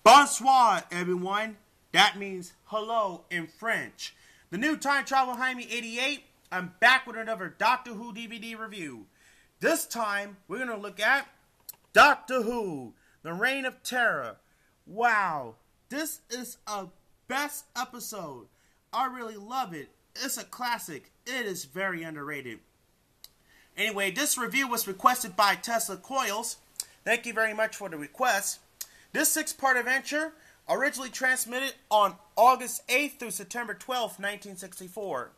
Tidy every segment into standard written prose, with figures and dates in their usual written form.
Bonsoir, everyone. That means hello in French. The new Time Travel Jaime 88. I'm back with another Doctor Who DVD review. This time, we're going to look at Doctor Who, The Reign of Terror. Wow, this is a best episode. I really love it. It's a classic. It is very underrated. Anyway, this review was requested by Tesla Coils. Thank you very much for the request. This 6-part adventure originally transmitted on August 8th through September 12th, 1964.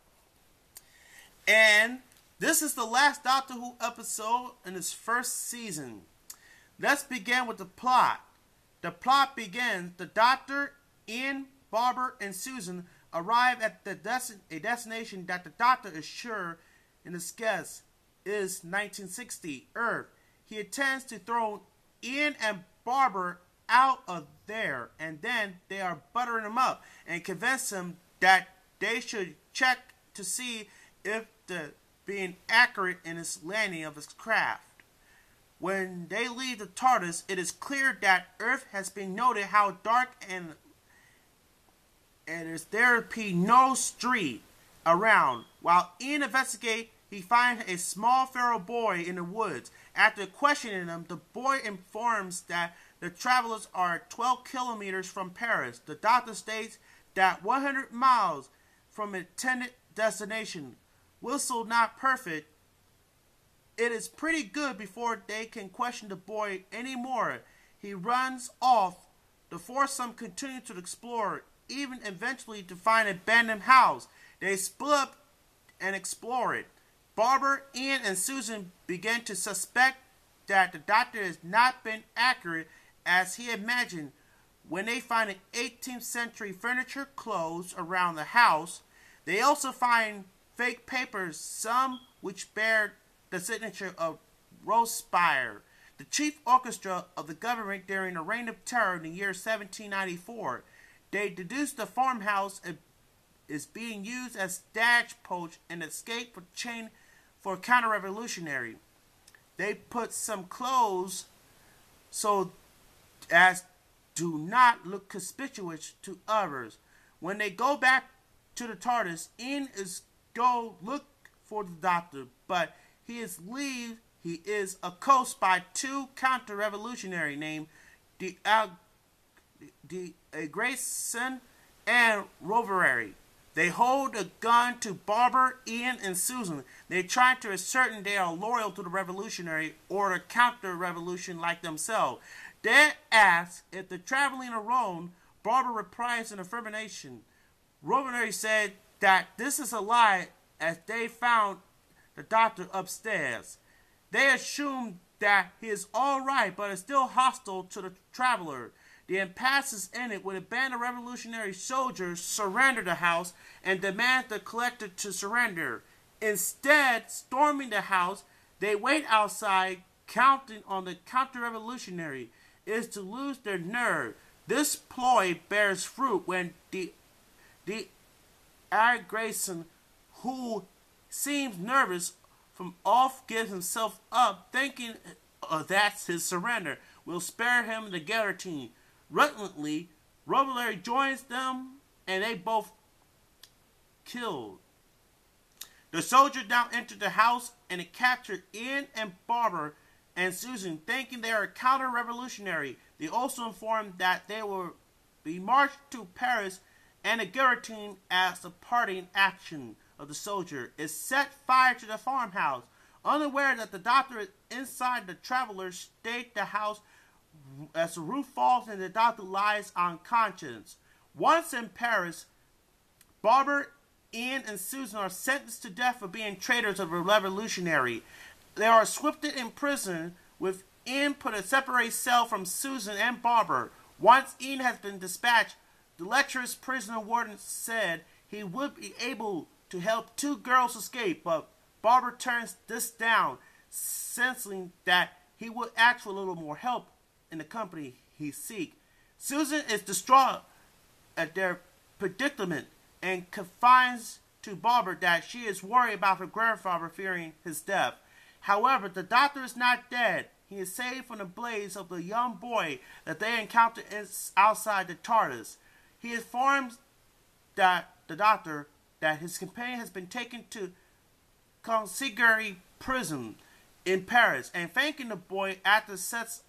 And this is the last Doctor Who episode in its first season. Let's begin with the plot. The plot begins, the Doctor, Ian, Barbara, and Susan arrive at a destination that the Doctor is sure in his guess is 1960, Earth. He intends to throw Ian and Barbara out of there, and then they are buttering him up and convince him that they should check to see if the being accurate in his landing of his craft. When they leave the TARDIS, it is clear that Earth has been noted how dark and there be no street around. While Ian investigates, he finds a small feral boy in the woods. After questioning him, the boy informs that the travelers are 12 kilometers from Paris. The Doctor states that 100 miles from intended destination. Whistle not perfect. It is pretty good before they can question the boy anymore. He runs off. The foursome continue to explore, even eventually to find an abandoned house. They split up and explore it. Barbara, Ian, and Susan begin to suspect that the Doctor has not been accurate as he imagined. When they find an 18th century furniture clothes around the house, they also find fake papers, some which bear the signature of Robespierre, the chief orchestra of the government during the Reign of Terror in the year 1794. They deduce the farmhouse is being used as stage poach and escape for counter-revolutionary. They put some clothes so as do not look conspicuous to others. When they go back to the TARDIS, Ian is go look for the Doctor, but he is accosted by two counter-revolutionary named Grayson and Rovere. They hold a gun to Barbara, Ian, and Susan. They try to ascertain they are loyal to the revolutionary or the counter-revolution like themselves. They ask if they're traveling alone. Barbara replies in affirmation. Rovere said that this is a lie as they found the Doctor upstairs. They assume that he is alright but is still hostile to the traveler. The impasse is ended when a band of revolutionary soldiers surrender the house and demand the collector to surrender. Instead, storming the house, they wait outside, counting on the counter-revolutionary is to lose their nerve. This ploy bears fruit when the Grayson, who seems nervous from off, gives himself up, thinking that's his surrender will spare him the guillotine. Reluctantly, Robillard joins them, and they both killed. The soldiers now enter the house and they capture Ian and Barbara and Susan, thinking they are counter-revolutionary. They also inform that they will be marched to Paris, and the guillotine, as the parting action of the soldier, is set fire to the farmhouse. Unaware that the Doctor is inside, the travelers stake the house as the roof falls and the Doctor lies unconscious. Once in Paris, Barbara, Ian, and Susan are sentenced to death for being traitors of the revolutionary. They are swiftly imprisoned, with Ian put in a separate cell from Susan and Barbara. Once Ian has been dispatched, the lecherous prisoner warden said he would be able to help two girls escape, but Barbara turns this down, sensing that he would ask for a little more help in the company he seeks. Susan is distraught at their predicament and confides to Barbara that she is worried about her grandfather fearing his death. However, the Doctor is not dead. he is saved from the blaze of the young boy that they encounter outside the TARDIS. He informs the Doctor that his companion has been taken to Conciergerie prison in Paris, and thanking the boy after sets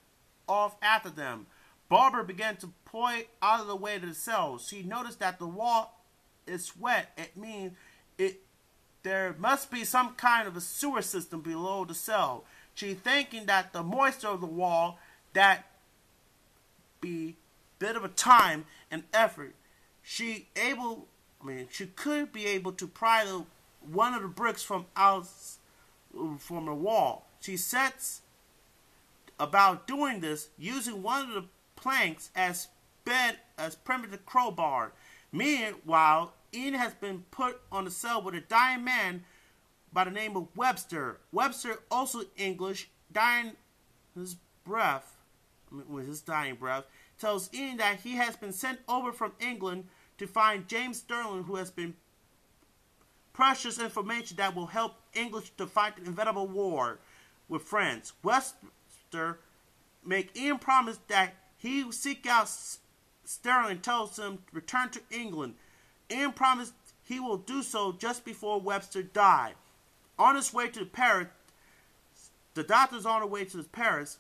off after them. Barbara began to point out of the way to the cell. She noticed that the wall is wet. It means there must be some kind of a sewer system below the cell. She thinking that the moisture of the wall that be bit of a time and effort. She could be able to pry one of the bricks from the wall. She sets about doing this using one of the planks as primitive crowbar. Meanwhile, Ian has been put on the cell with a dying man by the name of Webster. Webster, also English, with his dying breath, tells Ian that he has been sent over from England to find James Sterling, who has been precious information that will help English to fight the inevitable war with France. Webster make Ian promise that he will seek out Sterling, tells him to return to England. Ian promised he will do so just before Webster died. On his way to Paris, the Doctor's on the way to Paris,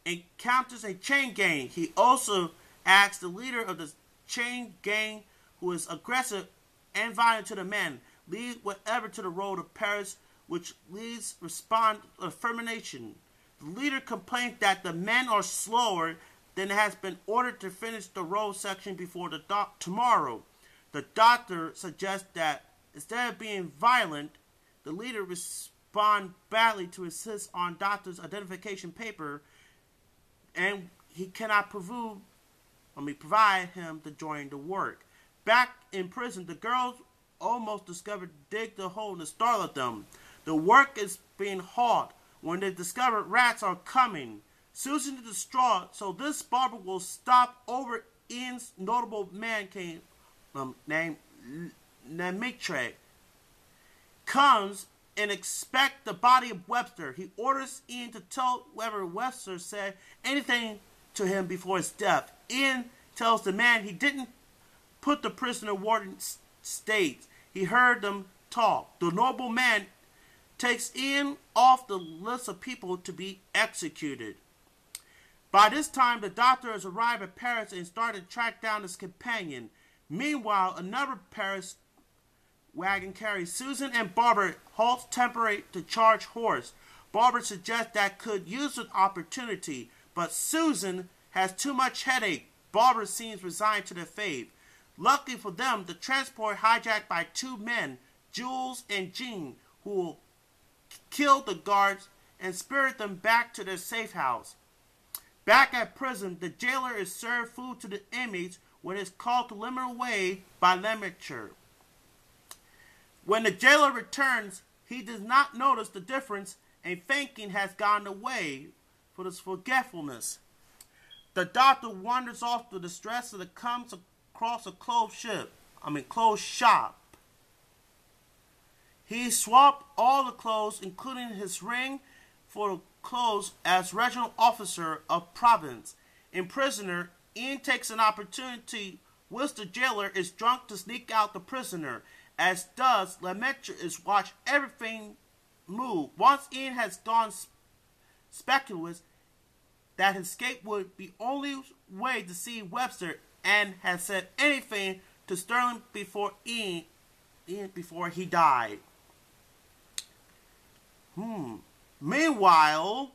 encounters a chain gang. He also asks the leader of the chain gang, who is aggressive and violent to the men, lead whatever to the road of Paris, which leads respond affirmation. The leader complains that the men are slower than has been ordered to finish the road section before tomorrow. The Doctor suggests that instead of being violent, the leader respond badly to insist on Doctor's identification paper, and he cannot provide him to join the work. Back in prison, the girls almost discovered dig the hole and startle them. The work is being halted when they discover rats are coming. Susan is distraught, so this Barbara will stop over Ian's notable man named Nemitre comes and expect the body of Webster. He orders Ian to tell whether Webster said anything to him before his death. Ian tells the man he didn't put the prisoner warden states. He heard them talk. The noble man takes Ian off the list of people to be executed. By this time, the Doctor has arrived at Paris and started to track down his companion. Meanwhile, another Paris wagon carries Susan and Barbara halts temporarily to charge horse. Barbara suggests that could use an opportunity, but Susan has too much headache. Barbara seems resigned to their fate. Luckily for them, the transport hijacked by two men, Jules and Jean, who will kill the guards and spirit them back to their safe house. Back at prison, the jailer is served food to the inmates when it's called to limit away by Lemaitre. When the jailer returns, he does not notice the difference and thinking has gone away for his forgetfulness. The Doctor wanders off to the distress and comes across a closed shop. He swapped all the clothes, including his ring, for the clothes as Reginald Officer of Province. In prisoner, Ian takes an opportunity whilst the jailer is drunk to sneak out the prisoner, as does Lemaitre is watch everything move. Once Ian has gone speculative that his escape would be only way to see Webster and has said anything to Sterling before he died. Meanwhile,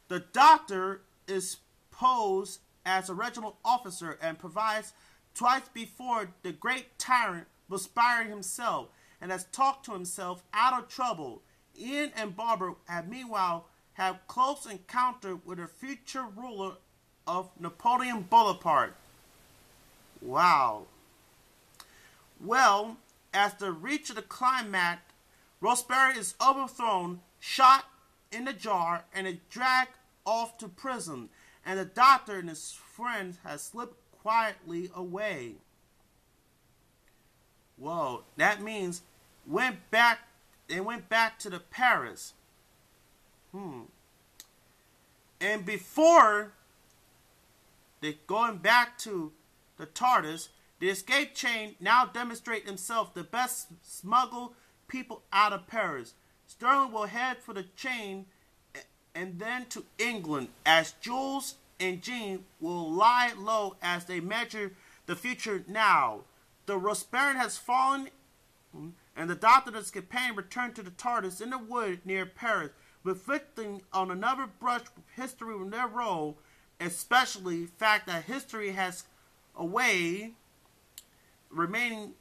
the Doctor is posed as a Reginald Officer and provides twice before the great tyrant was Byron himself and has talked to himself out of trouble. Ian and Barbara have meanwhile had close encounter with the future ruler of Napoleon Bonaparte. Wow. Well, as they reach the climax, Roseberry is overthrown, shot in the jar, and is dragged off to prison, and the Doctor and his friends have slipped quietly away. Whoa, that means they went back to the Paris. And before they going back to the TARDIS, the escape chain now demonstrate himself the best smuggle people out of Paris. Sterling will head for the chain and then to England, as Jules and Jean will lie low as they measure the future now. The Rosbaron has fallen, and the Doctor and his companion return to the TARDIS in the wood near Paris, reflecting on another brush with history in their role, especially the fact that history has a way remaining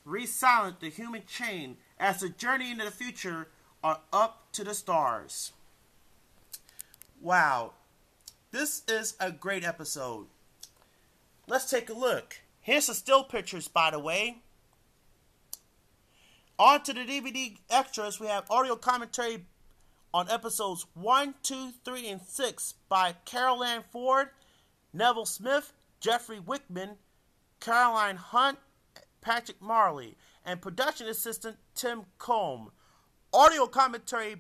re-silent the human chain as the journey into the future are up to the stars. Wow, this is a great episode. Let's take a look. Here's the still pictures, by the way. On to the DVD extras, we have audio commentary on episodes 1, 2, 3, and 6 by Carol Ann Ford, Neville Smith, Jeffrey Wickman, Caroline Hunt, Patrick Marley, and production assistant Tim Combe. Audio commentary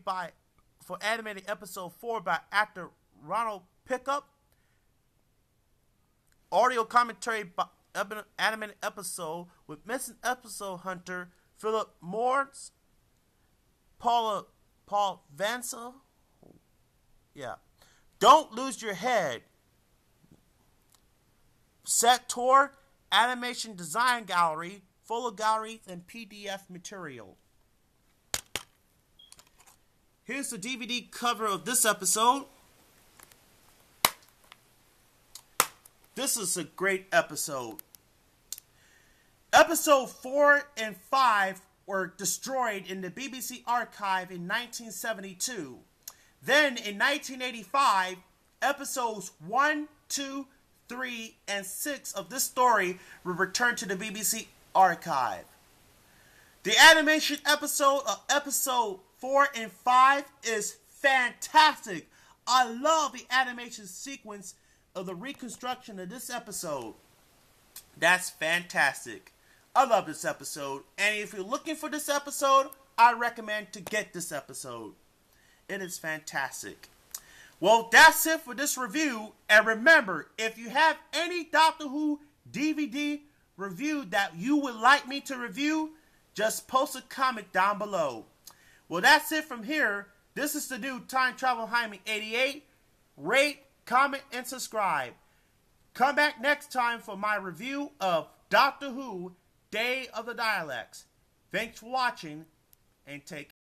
for animated episode 4 by actor Ronald Pickup. Audio commentary by animated episode with missing episode hunter Philip Morris, Paul Vansel. Yeah. Don't Lose Your Head. Set tour, animation design gallery, photo galleries, and PDF material. Here's the DVD cover of this episode. This is a great episode. Episode 4 and 5 were destroyed in the BBC archive in 1972. Then in 1985, episodes 1, 2, 3, and 6 of this story were returned to the BBC archive. The animation episode of episode 4 and 5 is fantastic. I love the animation sequence of the reconstruction of this episode. That's fantastic. I love this episode, and if you're looking for this episode, I recommend to get this episode. It is fantastic. Well, that's it for this review, and remember, if you have any Doctor Who DVD review that you would like me to review, just post a comment down below. Well, that's it from here. This is the new Time Travel Hyman 88. Rate, comment, and subscribe. Come back next time for my review of Doctor Who Day of the Daleks. Thanks for watching, and take care.